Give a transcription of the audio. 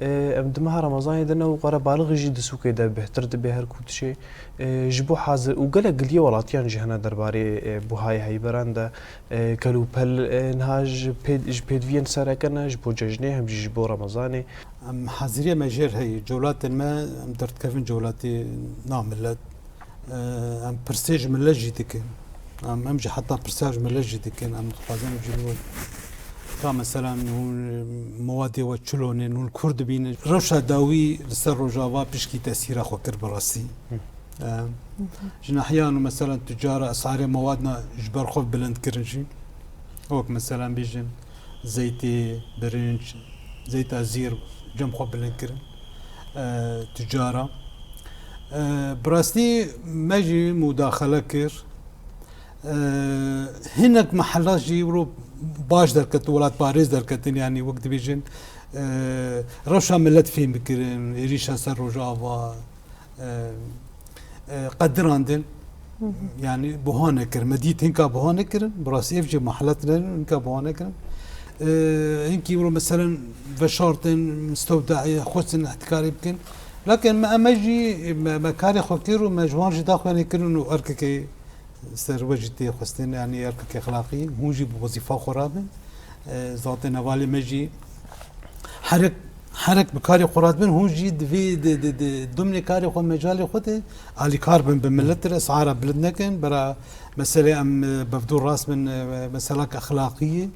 ام دمها رمضان دنا وقرا بالغ جد سوكي ده بهتر دبي هر كوت شيء جبو حاضر وقال قليه ولاتيان جهنا درباري بوهاي هاي براندا كلو بل نهاج بيد فين سركنا جبو ججنه هم جبو رمضاني ام حاضريه مجر هي جولات ما ام درت كيفن جولاتي نعمل ام برستيج من لجيتك ام امجي حتى برستيج من لجيتك ام قازم جلوي مثلا مواد وشلون الكرد بين روشا داوي لسر رجاوا بشكي تأثير أخو كرب راسي جنا أحيانا مثلا تجارة أسعار موادنا إجبار خوف بلند كرنجي هوك مثلا بيجن زيتي برنج زيت أزير جم خوف بلند كرن تجارة براستي ماجي مداخلة كر هناك محلات جيرو باش دركت ولات باريس دركتن يعني وقت بيجن روشا ملت فيهم بكرن ريشا سر رجاوا قدراندن يعني بهانه كر مديت هنكا بهانه كرن براسي افجي محلاتنا هنكا بهانه كرن هنكي يمرو مثلا بشارتن مستودع خوسن احتكاري بكن لكن ما امجي مكاري خوكيرو مجوان جدا خواني كرن وارككي سر وجدتي خستين يعني اركك اخلاقي موجب وظيفه خرابه ذات نوالي مجي حرك بكاري قرات بن هو جيد في ضمن كاري خو مجالي خوتي علي كاربن بملت اسعار بلدنا كان برا مساله ام بفدور راس من مسالك اخلاقيه